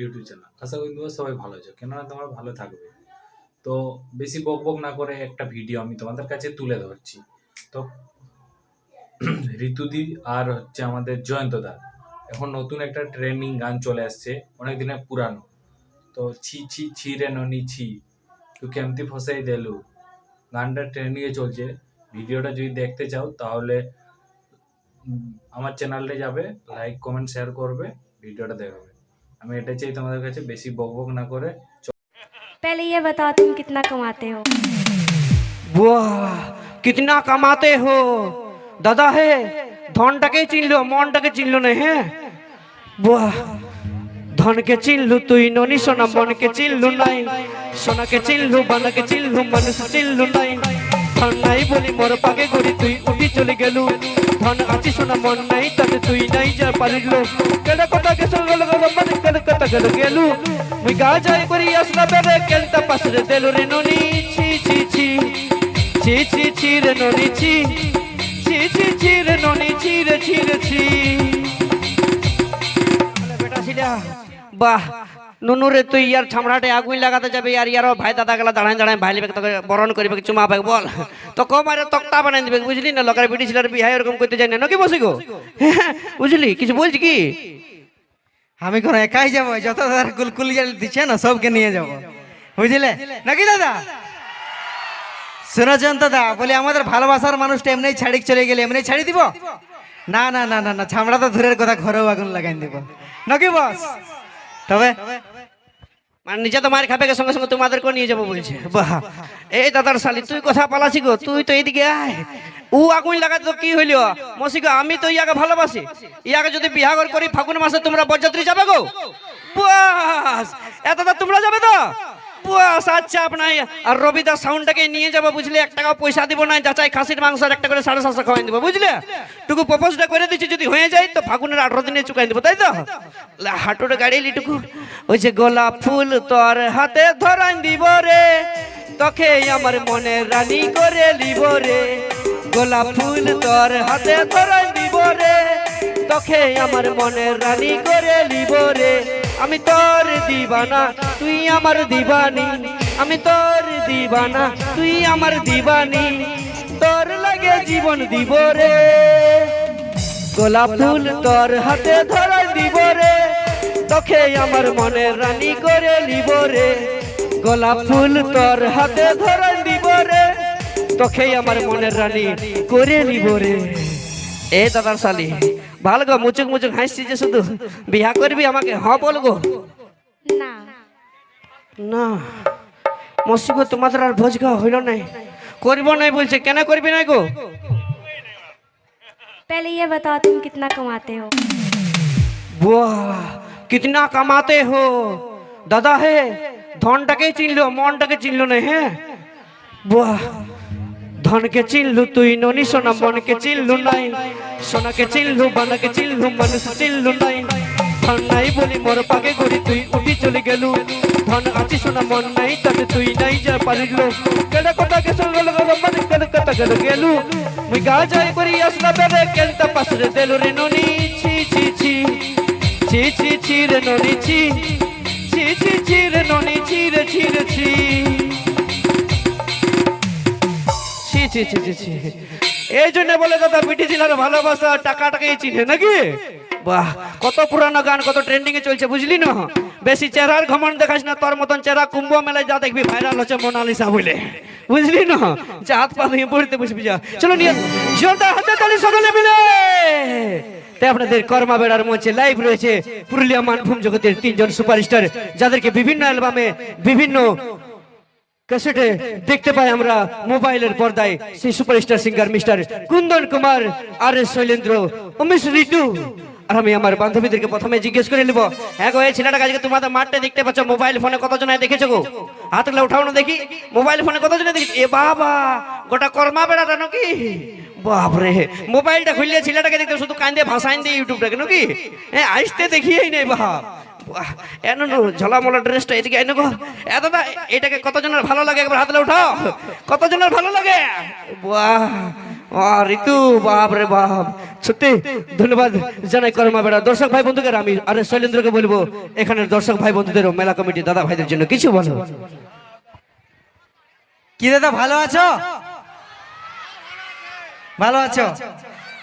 YouTube channel. আশা করি তোমরা সবাই ভালো আছো, কেননা তোমরা ভালো থাকবে। তো বেশি বকবক না করে একটা ভিডিও আমি তোমাদের কাছে তুলে ধরছি। তো ঋতুদি আর হচ্ছে আমাদের জয়ন্তদা এখন নতুন একটা ট্রেন্ডিং গান চলে আসছে, অনেক দিনের পুরানো। তো ছি ছি ছি রে ননি ছি, তুই কেমতি ফসাই দেলু, গানটা ট্রেন্ডিংয়ে চলছে। ভিডিওটা যদি দেখতে চাও তাহলে আমার চ্যানেলে যাবে, লাইক কমেন্ট শেয়ার করবে, ভিডিওটা দেখবে। আমি এটা চাই তোমাদের কাছে, বেশি বকবক না করে। पहले ये बताओ तुम कितना कमाते हो? वाह कितना कमाते हो दादा है धनटाके चिनलो मनटाके चिनलो ना है वाह धन के चिनलु तुई ननी सोना मन के चिनलु नाई सोना के चिनलु बना के चिनलु मनुष्य चिनलु नाई धन नाई बोली मोर पाके गड़ी तुई उठी चले गेलु धन आछि सोना मन नाई तते तुई नाई जा पारिलो केडा कथा के संगल गल मन केडा कथा गल गेलु मुई गा जाय करी असला बेरे केलता पासरे देलु रे ननी छि छि छि छि छि छि रे ननी छि छि छि छि रे ननी छि रे छि रे छि बेटा छिला বাহ নুনুরে তুই ইয়ার ছামড়াটে আগুন লাগাতে যাবে আর ইয়ার ভাই দাদা গেলা দাঁড়ায় দাঁড়ায় ভাই লিবে তোকে বরণ করিবে চুমা পাবে বল তো কমারে তক্তা বানাই দিবে বুঝলি না লোকের বিটি ছিলার বিহাই এরকম করতে যায় না নাকি বসি গো বুঝলি কিছু বলছি কি আমি কোন একাই যাব যত কুলকুলিয়া দিচ্ছে না সবকে নিয়ে যাব বুঝলে নাকি দাদা শুনেছেন দাদা বলি আমাদের ভালোবাসার মানুষটা এমনি ছাড়ি চলে গেলে এমনি ছাড়ি দিব না না না না না ছামড়া তো দূরের কথা ঘরেও আগুন লাগাই দিব নাকি বস তবে মানে নিজে তো মার খাবে সঙ্গে সঙ্গে তোমাদেরকে নিয়ে যাবো বলছে বাহ এই দাদার শালি তুই কথা পালাছি গো তুই তো এইদিকে আয় ও আগুন লাগাতে তো কি হইল মসি গো আমি তো ইয়াকে ভালোবাসি ইয়াকে যদি বিহার করি ফাগুন মাসে তোমরা বরযাত্রী যাবে গো বাস এত তোমরা যাবে তো বাস আচ্ছা আপনার আর রবিদাস সাউন্ডটাকে নিয়ে যাবো বুঝলে 1 টাকা পয়সা দিব না যাচাই খাসির মাংস একটা করে 750 খাওয়াই দিব বুঝলে টুকু প্রপোজটা করে দিচ্ছি যদি হয়ে যায় তো ফাগুনের 18 দিনে চুকাই দিব তাই তো হাঁটুটা গাড়ি লিটুকু ওই যে গোলাপ ফুল তোর হাতে ধরাই দিব রে তোকে আমার মনে রানী করে লিব রে গোলাপ ফুল তোর হাতে ধরাই দিব রে তোকে আমার মনে রানী করে লিব রে আমি তোর দিবানা তুই আমার দিবানি আমি তোর দিবানা তুই আমার দিবানি তোর লাগে জীবন দিব রে গোলাপ ফুল তোর হাতে ধরাই দিব রে তোকে আমার মনে রানী করে লিব রে গোলাপ ফুল তোর হাতে ধরাই দিব রে তোকে আমার মনের রানী করে লিব রে এ দাদার শালি ভালো গো মুচুক মুচুক হাসছি যে শুধু বিয়া করবি আমাকে হ বল গো না না মসি গো তোমাদের আর ভোজ খাওয়া হইল নাই করব নাই বলছে কেন করবি না গো पहले ये बताओ तुम कितना कमाते हो? वाह कितना कमाते हो दादा है धनटाके चिनलो मनटाके चिनलो ना है वाह धन के चिनलु तुई ननी सोना मन के चिनलु नाई सोना के चिनलु बना के चिनलु मनुष्य चिनलु नाई धन नाई बोली मोर पाके गड़ी तुई उठी चले गेलु धन आछि सोना मन नाई तते तुई नाई जा पारिलो केडा कथा के संगल गल मन केडा कथा गल गेलु मुई गा जाय करी असला बेरे केलता पासरे देलु रे ननी छि छि छि छि छि छि रे ननी छि छि छि छि रे ननी छि रे छि रे छि ছি ছি ছি ছি এই জন্য বলে দাদা বিটি ছিলার ভালোবাসা টাকাটাকেই চিনে নাকি বাহ কত পুরানো গান কত ট্রেন্ডিং এ চলছে বুঝলি না বেশি চেহারার ঘমন্ড দেখাস না তোর মতন চেহারা কুম্ভ মেলায় যা দেখবি ভাইরাল হচ্ছে মোনালিসা বলে বুঝলি না যে হাত পা ধুয়ে পড়তে বসবি যা চলো নিয়ে জোরদার হাতে তালি সকলে মিলে তাই আপনাদের কর্মা বেড়ার মঞ্চে লাইভ রয়েছে পুরুলিয়া মানভূম জগতের 3 জন সুপারস্টার যাদেরকে বিভিন্ন অ্যালবামে বিভিন্ন कैसेटे देखते पाए हमरा मोबाइलेर पर्दाय সেই superstar singer mister Kundan Kumar আর এস শৈলেন্দ্র উমেশ ঋতু আর আমি আমার বান্ধবীদেরকে প্রথমে জিজ্ঞেস করে নিব হ্যাঁ গো এই ছেলেটাকে আজকে তোমাদের মাঠে দেখতে পাচ্ছ মোবাইল ফোনে কতজন দেখেছো গো হাত তুলে উঠাও না দেখি মোবাইল ফোনে কতজন দেখেছো এ বাবা গোটা কর্মা বেড়াটা নাকি বাপ রে মোবাইলটা খুললে ছেলেটাকে দেখতে শুধু কান্দে ভাষাইন দিয়ে ইউটিউবটাকে নাকি হ্যাঁ আইসতে দেখিয়েই নেই বাপ এনো ঝলামলা ড্রেসটা এদিকে এনো গো এ দাদা এটাকে কতজনের ভালো লাগে একবার হাত তুলে উঠাও কতজনের ভালো লাগে বাহ ঋতু বাপ রে বাপ, সত্যি ধন্যবাদ জানাই কর্মা বেড়া। দর্শক ভাই বন্ধুকে আমি আরে শৈলেন্দ্রকে বলবো এখানের দর্শক ভাই বন্ধুদের মেলা কমিটি দাদা ভাইদের জন্য কিছু বলো। কি দাদা ভালো আছো? ভালো আছো?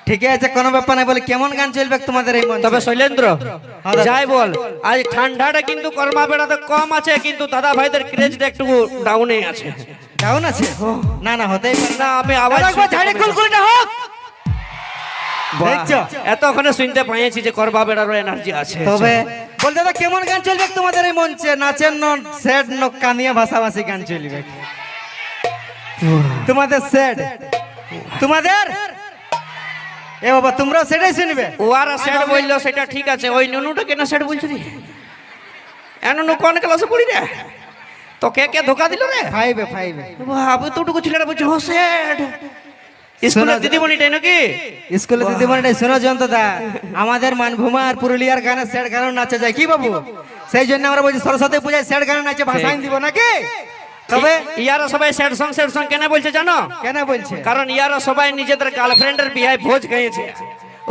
ঠিক আছে, কোনো ব্যাপার নাই। বলে কেমন গান চলবে তোমাদের এই মঞ্চে? তবে শৈলেন্দ্র যাই বল, আজ ঠান্ডাটা কিন্তু কর্মা বেড়াতে কম আছে, কিন্তু দাদা ভাইদের ক্রেজটা একটু ডাউনে আছে। ডাউন আছে? না না, হতেই পারে না। না আমি আওয়াজ দাদা, একবার ঝাড়ি কুলকুলিটা হোক। দেখছো? এতক্ষণে শুনতে পাইছি যে কর্মা বেড়ারও এনার্জি আছে। তবে বল দাদা কেমন গান চলবে তোমাদের এই মঞ্চে? নাচের সেড কানিয়া ভাষাভাষী গান চলবে তোমাদের সেড? তোমাদের এ বাবা, তোমরাও সেটাই শুনবে? ওরা সেট বললো সেটা ঠিক আছে, ওই নুনুটা কেন সেট বলছো রে? নুনু কোন ক্লাসে পড়ি রে? তো কে কে ধোকা দিল রে? ফাইভে ফাইভে। বাবু তোটুকু ছেলেরা বলছে হো সেট। স্কুলের দিদিমণিটাই নাকি? স্কুলে দিদিমণিটাই। শোনো জয়ন্তদা, আমাদের মানভূমা আর পুরুলিয়ার গানে সেট গানও নাচা যায় কি বাবু? সেই জন্য আমরা বলছি সরস্বতী পূজায় সেট গানে নাচে ভাষাইন দিব নাকি? তবে ইয়ারা সবাই সেট সং কেন বলছে জানো? কেন বলছে? কারণ ইয়ারা সবাই নিজেদের গার্লফ্রেন্ডের বিয়ায় ভোজ খেয়েছে,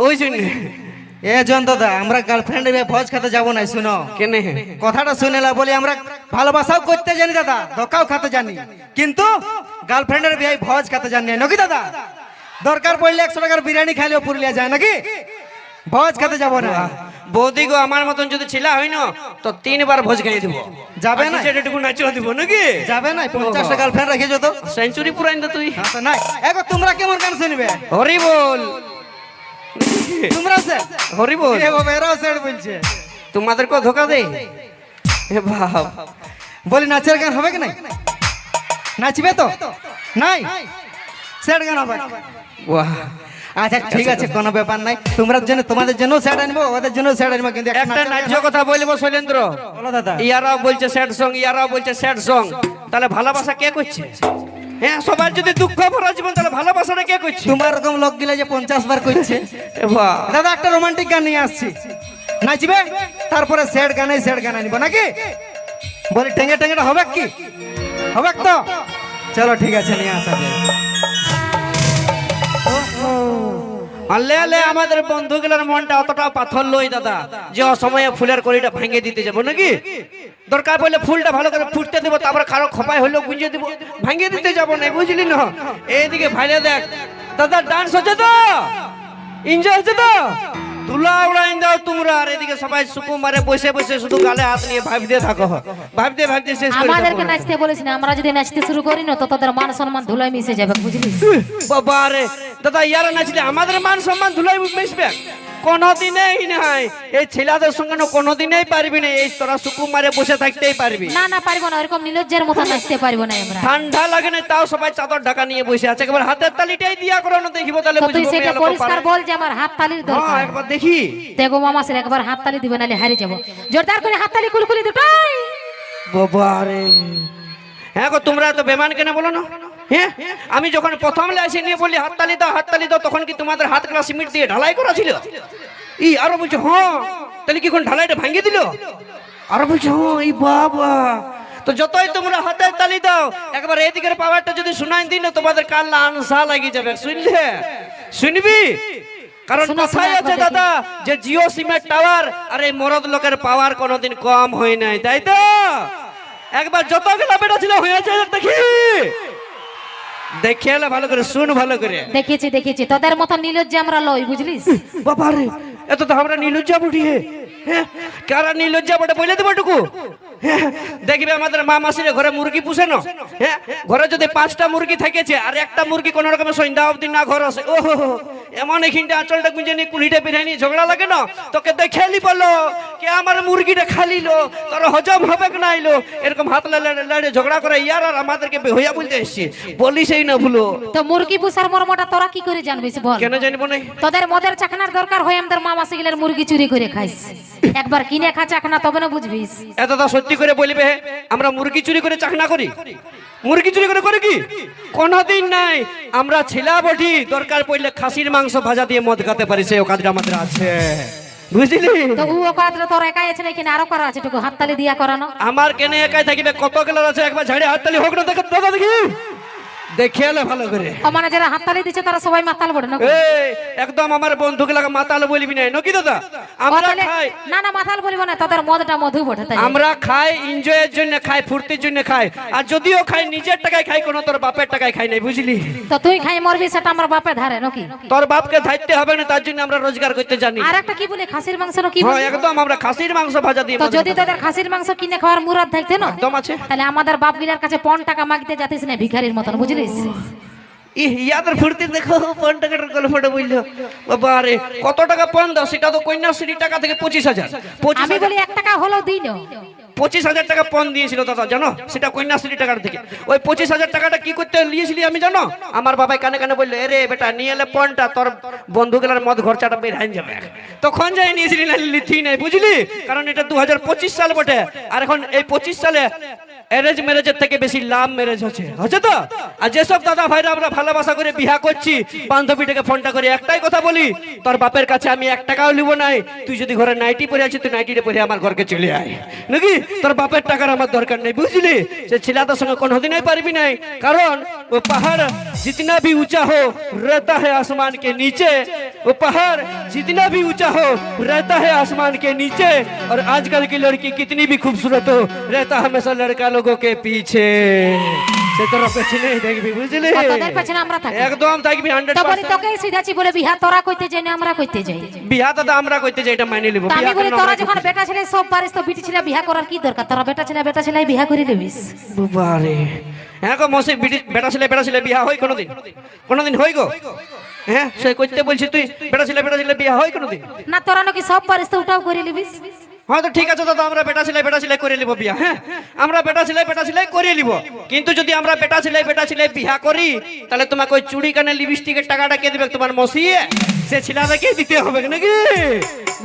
ওই জন্য। এ জয়ন্তদা, আমরা গার্লফ্রেন্ডের ভোজ খেতে যাবো না। শুনো কেনে কথাটা শুনেলা, বলি আমরা ভালোবাসাও করতে জানি দাদা, ধোকাও খেতে জানি, কিন্তু গার্লফ্রেন্ডের বিয়ে ভোজ খেতে জানি না, নাকি দাদা? দরকার পড়লে 100 টাকার বিরিয়ানি খাইলেও পুরুলিয়া যায় নাকি? ভোজ খেতে যাবো না। বৌদি গো, আমার মতন যদি ছিলা হয় না তো 3 বার ভোজ খাইয়ে দিব। যাবে না? সেটাটুকু নাচিয়ে দিব নাকি? যাবে না? 50টা গার্লফ্রেন্ড রেখে যত সেঞ্চুরি পুরাইন তো তুই। হ্যাঁ তো নাই। এগো তোমরা কেমন গান শুনবে? হরি বল। তোমরা স্যার হরি বল। এ বাবা, এরাও স্যার বলছে। তোমাদেরকে ধোকা দে এ বাপ। বলি নাচের গান হবে কি নাই? নাচবে তো? নাই, স্যার গান হবে। বাহ, আচ্ছা ঠিক আছে, কোনো ব্যাপার নাই। তোমরা জন্য তোমাদের জন্য স্যাড আনবো, ওদের জন্য স্যাড আনবো, কিন্তু একটা নাচ্য কথা বলবো শৈলেন্দ্র। বলো দাদা। ইয়ারাও বলছে স্যাড সং, ইয়ারাও বলছে স্যাড সং, তাহলে ভালোবাসা কে করছে? হ্যাঁ, সবার যদি দুঃখ ভরা জীবন, তাহলে ভালোবাসাটা কে করছে? তোমার রকম লোক গিলা যে 50 বার করছে। এ বাহ, দাদা একটা রোমান্টিক গান নিয়ে আসছি, নাচবে, তারপরে স্যাড গান আনবো নাকি? বলি টেঙ্গে টেঙ্গেটা হবে কি? হবে তো? চলো ঠিক আছে, নিয়ে আসা যায়। আলে আলে আমাদের বন্ধুগুলোর মনটা অতটা পাথর লই দাদা, যে অসময়ে ফুলের কলিটা ভেঙে দিতে যাবো নাকি? দরকার পড়লে ফুলটা ভালো করে ফুটতে দেবো, তারপরে কারো খোপায় হলেও গুঁজে দিব, ভেঙে দিতে যাবো না, বুঝলি না? এইদিকে ভাইলে দেখ দাদা, ডান্স হচ্ছে তো, এনজয় হচ্ছে তো, তুলা উড়াইন দাও তোমরা। আর এদিকে সবাই সুকুমারে বসে বসে শুধু গালে হাত নিয়ে ভাবতে থাকো, ভাবতে ভাবতে শেষ করে আমাদেরকে নাচতে বলিস না, আমরা যদি নাচতে শুরু করি না তো তোদের মান সম্মান ধুলায় মিশে যাবে, বুঝলি? বাবা রে দাদা, ইয়ারা নাচলে আমাদের মান সম্মান ধুলাই মিশবে? কোনদিনই নাই। এই ছেলেদের সঙ্গে না কোনদিনই পারবি না। এই তোরা সুকুমারে বসে থাকতেই পারবি না না, পারবো না, ওরকম নিলজ্জের মতো নাচতে পারবো না আমরা। ঠান্ডা লাগে না, তাও সবাই চাদর ঢাকা নিয়ে বসে আছে। একবার হাতের তালিটাই দিয়া করো না, দেখিব তাহলে তো তুই বুঝবো সেটা মেয়ে লোক পরিষ্কার পারে। বল যে আমার হাত তালির হ্যাঁ, দরকার। একবার দেখি। দেখো মামা স্যার, একবার হাত তালি দিবে, নালে হারিয়ে যাবো। জোরদার করে হাত তালি কুলকুলি দুটাই। বাবা রে, হ্যাঁ গো, তোমরা তো বেমান কেন বলো না? হ্যাঁ, আমি যখন প্রথম লাইসে নিয়ে বললি হাততালি দাও, তখন কি তোমাদের হাতগুলা সিমেন্ট দিয়ে ঢালাই করা ছিল? ই আরো বলছে হ্যাঁ, তাহলে কি কোন ঢালাইটা ভাঙিয়ে দিল? আরো বলছে হ্যাঁ, এই বাবা। তো যতই তোমরা হাতের তালি দাও, একবার এদিকের পাওয়ারটা যদি শুনাই দিন, তোমাদের কাল্লা আনসা লাগি যাবে। শুনলে? শুনবি? কারণ শোনো, কথাই শোনো, আছে একবার দাদা, যে জিও সিমের টাওয়ার আর এই মরদ লোকের পাওয়ার কোনোদিন কম হয় নাই, তাই তো? একবার যত গেলা বেটা ছিল হয়েছে, দেখি দেখে এলে ভালো করে শুন, ভালো করে। দেখেছি দেখেছি, তোদের মতো নিলজ্জ আমরা লই, বুঝলিস? বাবা রে, এত তো আমরা নীলজ্জা বুড়ি হে। হ্যাঁ, কারা নীলজ্জা বটে বলে দেবো টুকু। হ্যাঁ, দেখবে আমাদের মা মাসিরে ঘরে মুরগি পুষে না। হ্যাঁ, ঘরে যদি 5টা মুরগি থেকেছে আর একটা মুরগি কোন রকমের সন্ধ্যা অবধি না ঘর আসে, ওহো এমন এখানটা আঁচলটা গুঁজে নিয়ে কুলিটা পিঠাই নিয়ে ঝগড়া লাগে না, তোকে দেখেলি বললো কে আমার মুরগিটা খালিলো, তোর হজম হবে না আইলো, এরকম হাত লড়ে ঝগড়া করে ইয়ার আর আমাদেরকে হইয়া বলতে এসছি, বলিসই না ভুলো। তো মুরগি পুষার মর্মটা তোরা কি করে জানবিস বল? কেন জানবো না? তোদের মদের চাকনার দরকার হয়, আমাদের মা মাসিগুলোর মুরগি চুরি করে খাইস। একবার কিনে খা চাকনা, তবে না বুঝবিস। এতটা সত্যি করে বলবে আমরা মুরগি চুরি করে চাকনা করি? মুরগি চুরি করে কি? কোনদিন নাই। আমরা ছিলা বটি, দরকার পড়লে খাসির মাংস ভাজা দিয়ে মদ খাতে পারি, সেই ওকাদটা আমাদের আছে, বুঝলি? তো ও কাতরে তোর একাই আছে নাকি আরো করা আছে? টুকু হাততালি দিয়া করানো। আমার কেন একাই থাকিবে, কত গেলার আছে। একবার ঝাড়ে হাততালি হোক না, দেখ দাদা, দেখি দেখে এলে ভালো করে। ও মানে যারা হাততালি দিচ্ছে তারা সবাই মাতাল বড় না? এই একদম আমার বন্ধুকে লাগা মাতাল বলবি না নাকি দাদা? আমরা খাই না না মাতাল বলিব না, তাদের মদটা মধু বটে তাই। আমরা খাই এনজয়ের জন্য খাই, ফুর্তির জন্য খাই। আর যদিও খাই নিজের টাকায় খাই, কোনো তোর বাপের টাকায় খাই নাই, বুঝলি? তো তুই খাই মরবি সেটা আমার বাপে ধারে নাকি? তোর বাপকে ধাইতে হবে না, তার জন্য আমরা রোজগার করতে জানি। আর একটা কি বলে খাসির মাংস না কি হ্যাঁ বলে? একদম আমরা খাসির মাংস ভাজা দিয়ে। তো যদি তোদের খাসির মাংস কিনে খাওয়ার মুরাদ থাকতে না, একদম আছে। তাহলে আমাদের বাপ গিলার কাছে ৫ টাকা মাগতে যাতিস না ভিখারির মতন, বুঝলিস? ইয়াদের ফুর্তি দেখো, ৫ টাকার গল্পটা বললো। বাবা রে, কত টাকা পণ দাও? সেটা তো কন্যাশ্রী টাকা থেকে ২৫,০০০। আমি বলি ১ টাকা হলো দিন। ২৫,০০০ টাকা পণ দিয়েছিল দাদা, জানো? সেটা কন্যাশ্রী টাকার থেকে। ওই ২৫,০০০ টাকাটা কি করতে নিয়েছিলি আমি জানো? আমার বাবাই কানে কানে বললো, এরে বেটা নিয়ে এলে পণটা, তোর বন্ধুগুলার মদ খরচাটা বের হয়ে যাবে। তখন যাই নিয়েছিলি, না লিথি নাই, বুঝলি? কারণ এটা ২০২৫ সাল বটে। আর এখন এই ২৫ সালে অ্যারেঞ্জ ম্যারেজের থেকে বেশি লাভ ম্যারেজ হচ্ছে তো। আর যেসব দাদা ভাইরা আমরা ভালোবাসা করে বিয়া করছি, বান্ধবীটাকে ফোনটা করে একটাই কথা বলি, তোর বাপের কাছে আমি ১ টাকাও নিব নাই। তুই যদি ঘরে নাইটি পরে আছিস, তুই নাইটিতে পরে আমার ঘরকে চলে আয়, নাকি? তোর বাপের টাকার আমার দরকার নেই, বুঝলি? সে ছেলেটার সঙ্গে কোনোদিনই পারবি নাই। কারণ ও পাহাড় जितना भी ऊंचा हो रहता है आसमान के नीचे। वो पहाड़ जितना भी ऊंचा हो रहता है आसमान के नीचे। और आजकल की लड़की कितनी भी खूबसूरत हो रहता हमेशा लड़का लोगों के पीछे। সে তোর পেছনে দেখবি, বুঝলি? তোদের পেছনে আমরা থাকি, একদম থাকবি। তো বলি তোকে সিধাছি বলে বিহা তোরা কইতে যাই না আমরা কইতে যাই? বিয়া দাদা আমরা কইতে যাই, এটা মাইনে নিব। তা আমি বলি তোরা যখন বেটা ছেলে সব পারিস, তো বিটি ছেলে বিয়া করার কি দরকার? তোরা বেটা ছেলে বিয়া করে নিবিস। বাবারে, হ্যাঁ গো মসি, বেটা ছেলে বিয়া হয় কোনোদিন? কোনোদিন হই গো? হ্যাঁ সে কইতে বলছি, তুই বেটা ছেলে বিয়া হয় কোনোদিন? না তোরা নাকি সব পারিস, তো ওটাও করে নিবিস। হ্যাঁ তো ঠিক আছে দাদা, আমরা বেটা ছেলে করে নিব বিয়া। হ্যাঁ আমরা বেটা ছেলে করে নিব। কিন্তু যদি আমরা বেটা ছেলে বিয়া করি, তাহলে তোমাকে ওই চুড়ি কানে লিপস্টিকের টাকাটা কে দিবে? তোমার মসিয়ে, সে ছেলেটাকে দিতে হবে নাকি,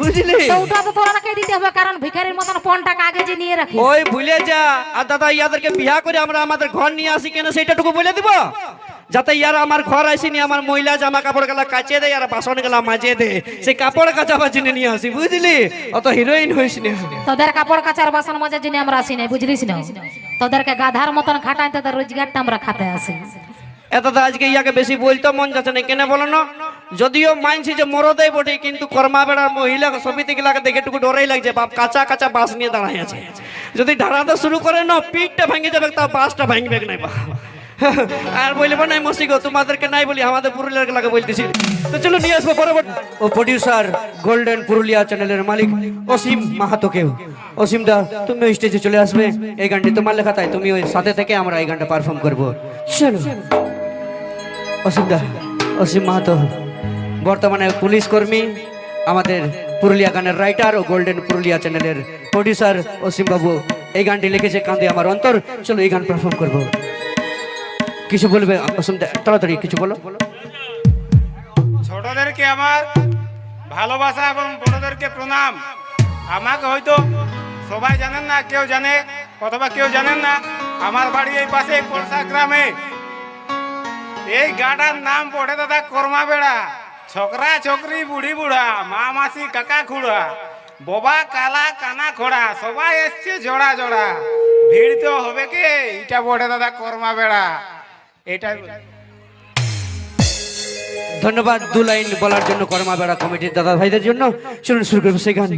বুঝলি? তো ওটা তো তোরা নাকি দিতে হবে, কারণ ভিখারির মতন ৫ টাকা আগে যে নিয়ে রাখিস। ওই ভুলে যা। আর দাদা ইয়াদেরকে বিয়া করে আমরা আমাদের ঘর নিয়ে আসি কেন, সেইটাটুকু বলে দিব, যাতে ইয়ারা আমার ঘর আসেনি আমার মহিলা জামা কাপড় গেলা কাচে দেয় আর বাসন গেলা মাজে দেয়, সেই কাপড় কাচাবার জন্য নিয়ে আসি, বুঝলি? অত হিরোইন হইস না। তোদের কাপড় কাচার বাসন মাজার জন্য আমরা আসি নাই, বুঝলিস না? তোদেরকে গাধার মতন খাটাই, তোদের রোজগারটা আমরা খাতে আসি। এত আজকে ইয়াকে বেশি বলতে মন যাচ্ছে না, কেন বলো না? যদিও মানছি যে মরদেই বটে, কিন্তু কর্মা বেড়ার মহিলা সমিতি গুলাকে দেখে একটু ডরাই লাগছে। বাপ কাঁচা বাঁশ নিয়ে দাঁড়াই আছে, যদি ধারাতে শুরু করে না পিঠটা ভেঙে যাবে, তাও বাঁশটা ভাঙবে নাই। আর বলবো নাই মসি গো, তোমাদেরকে নাই বলি, আমাদের পুরুলিয়ার লাগে বলতেছি। তো চলো নিয়ে আসবো পরবর্তী ও প্রডিউসার গোল্ডেন পুরুলিয়া চ্যানেলের মালিক অসীম মাহাতোকেও। অসীম দা তুমি ওই স্টেজে চলে আসবে, এই গানটি তোমার লেখা, তাই তুমি ওই সাথে থেকে আমরা এই গানটা পারফর্ম করবো। চলো অসীম দা, অসীম মাহাতো বর্তমানে পুলিশ কর্মী, আমাদের পুরুলিয়া গানের রাইটার ও গোল্ডেন পুরুলিয়া চ্যানেলের প্রডিউসার অসীম বাবু এই গানটি লিখেছে কাঁদে আমার অন্তর। চলো এই গান পারফর্ম করবো। কিছু বলবে অসীম দা, তাড়াতাড়ি কিছু বলো। ছোটদেরকে আমার ভালোবাসা এবং বড়দেরকে প্রণাম। আমাকে হয়তো সবাই জানেন না, কেউ জানে অথবা কেউ জানেন না। আমার বাড়ি এই পাশে পরশা গ্রামে। এই গাটার নাম পড়ে দাদা কর্মা বেড়া। ছোকরা ছোকরি বুড়ি বুড়া, মা মাসি কাকা খুড়া, বোবা কালা কানা খোড়া, সবাই এসছে জোড়া জোড়া। ভিড় তো হবে কে, এটা পড়ে দাদা কর্মা বেড়া। এটা ধন্যবাদ 2 লাইন বলার জন্য কর্মা বেড়া কমিটির দাদা ভাইদের জন্য। শুনুন শুরু করবো সেই গান।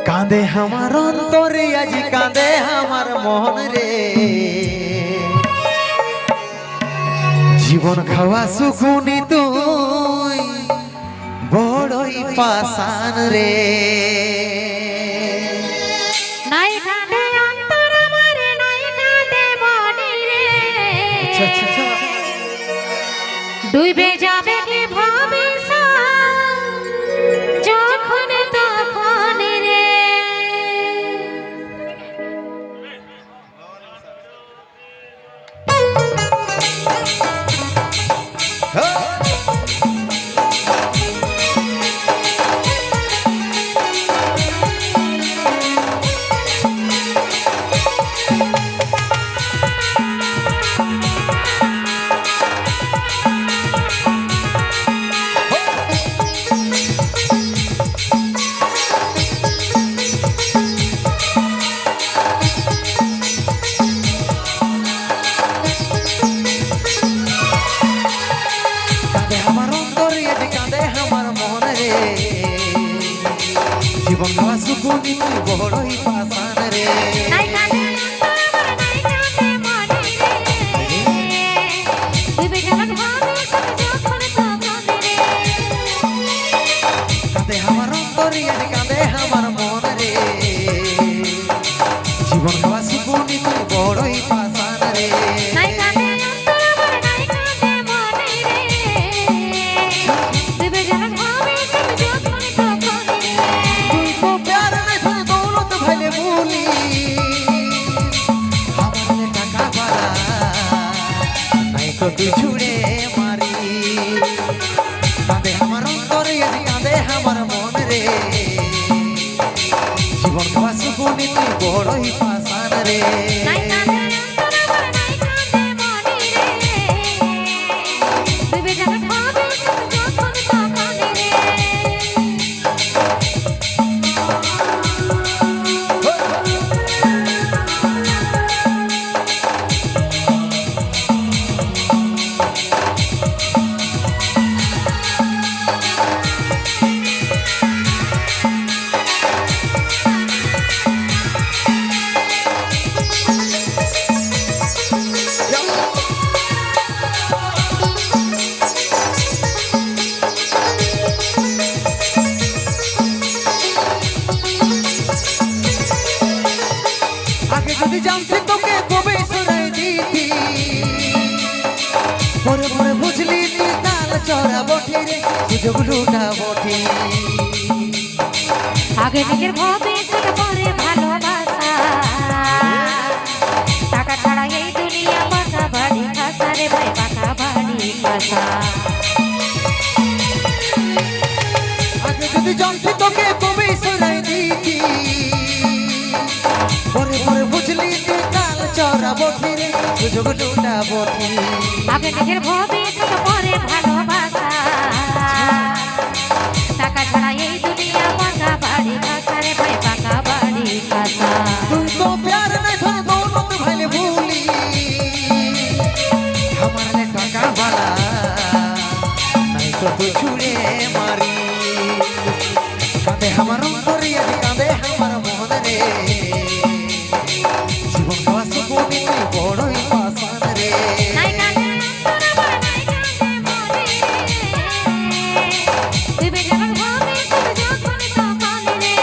কাঁদে আমার অন্তরে আজি কাঁদে আমার মন রে, জীবন খাওয়া সুখুনি তুই বড়ই পাশান রে। নাই কাঁদে অন্তর আমার, নাই কাঁদে মনে রে, আচ্ছা আচ্ছা আচ্ছা। ডুবে যাবে কি ভবিষ্যৎ যখন তখন রে। সুকুনি তুই বড়ই পাশান রে নাই কাঁদে অন্তর আমার নাই কাঁদে মনে রে তুই বেজান ভাবে সব যখন তখন রে কাঁদে আমার অন্তরে আজ কাঁদে আমার মন রে জীবন খাওয়া সুকুনি তুই বড়ই পাশান রে নাই কাঁদে অন্তর আমার নাই কাঁদে মনে রে তুই বেজান ভাবে সব যখন তখন রে तुमको प्यार में धन दौलत भले भूली हमारे टका वाला नहीं तो तू छुड़े मारी कांदे हमार अंतर यदि कांदे हमार मन रे जीवन का सुकुनी तुई बड़ई पासान रे নাই কাঁদে অন্তর আমার নাই কাঁদে মনে রে তুই বেজান ভাবে সব যখন তখন রে आगे যদি জানতে তোকে কবে শোনাই দিতি পরে পরে বুঝলি তুই তাল চড়া বঠি রে সুযোগ লুটা বঠি আগে নিজের ভবিষ্যৎ পরে ভালোবাসা টাকা ছাড়া এই দুনিয়া পাকা বাড়ি খাসা রে ভাই পাকা বাড়ি খাসা আগে যদি জানতে তোকে কবে শোনাই দিতি পরে পরে বুঝলি তুই তাল চড়া বঠি রে সুযোগ লুটা বঠি আগে নিজের ভবিষ্যৎ পরে ভালোবাসা টাকা ছাড়া এই দুনিয়া পাকা বাড়ি খাসা রে ভাই পাকা বাড়ি খাসা तुमको प्यार में धन दौलत भले भूली हमारे टका वाला नहीं तो तू छुड़े मारी कांदे हमार अंतर यदि कांदे हमार मन रे जीवन का सुकुनी तुई बड़ई पासान रे নাই কাঁদে অন্তর আমার নাই কাঁদে মনে রে তুই বেজান ভাবে সব যখন তখন রে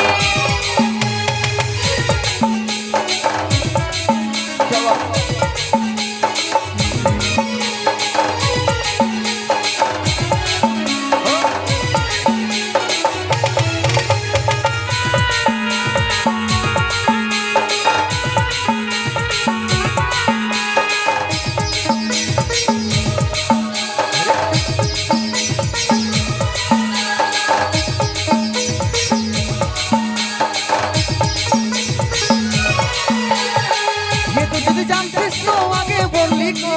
ये तो যদি জানতিস তো আগে বললি কো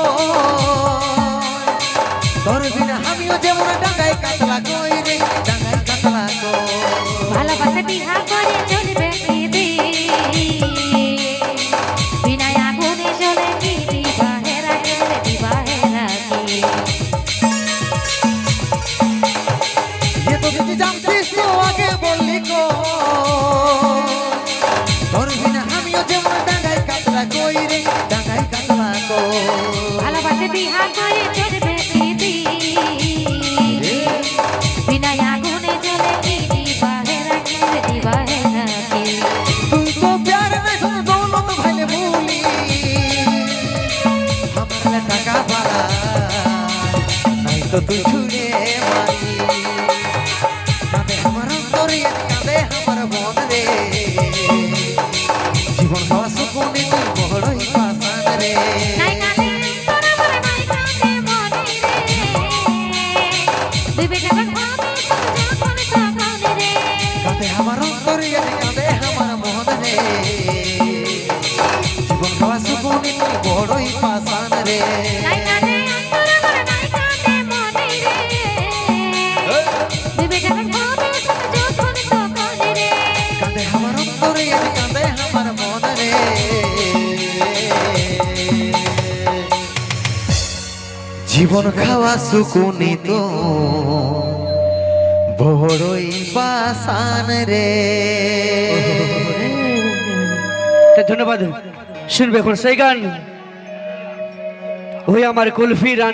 তোর বিনা আমিও যেমন ডাঙ্গায় কাতলা কই রে ডাঙ্গায় কাতলা কই ভালোবাসা বিহা করে চলবে কি বিনা আগুনে জ্বলে কি বিবাহের আগে বিবাহের আগে ये तो যদি জানতিস তো আগে বললি কো তোর বিনা আমিও যেমন ডাঙ্গায় কাতলা কই রে ডাঙ্গায় কাতলা কই ভালোবাসা বিহা করে চলবে কি বিনা আগুনে জ্বলে কি বিবাহের আগে বিবাহের আগে तुमको प्यार में धन दौलत भले भूली हमारे टका वाला नहीं तो तू छुड़े मारी कांदे हमार अंतर यदि कांदे हमार मन रे जीवन का सुकुनी तुई बड़ई पासान रे নাই কাঁদে অন্তর আমার নাই কাঁদে মনে রে তুই বেজান ভাবে সব যখন তখন রে कांदे हमार अंतर यदि कांदे हमार मन रे जीवन का सुकुनी तुई बड़ई पासान रे নাই কাঁদে অন্তর আমার নাই কাঁদে মনে রে তুই বেজান ভাবে সব যখন তখন রে कांदे हमार अंतर यदि कांदे हमार मन रे জীবন খাওয়া সুকুনি তো বড়ই পাশান রে তো ধন্যবাদ। শুনবে এখন সেই গান ওই আমার কুলফি রানী।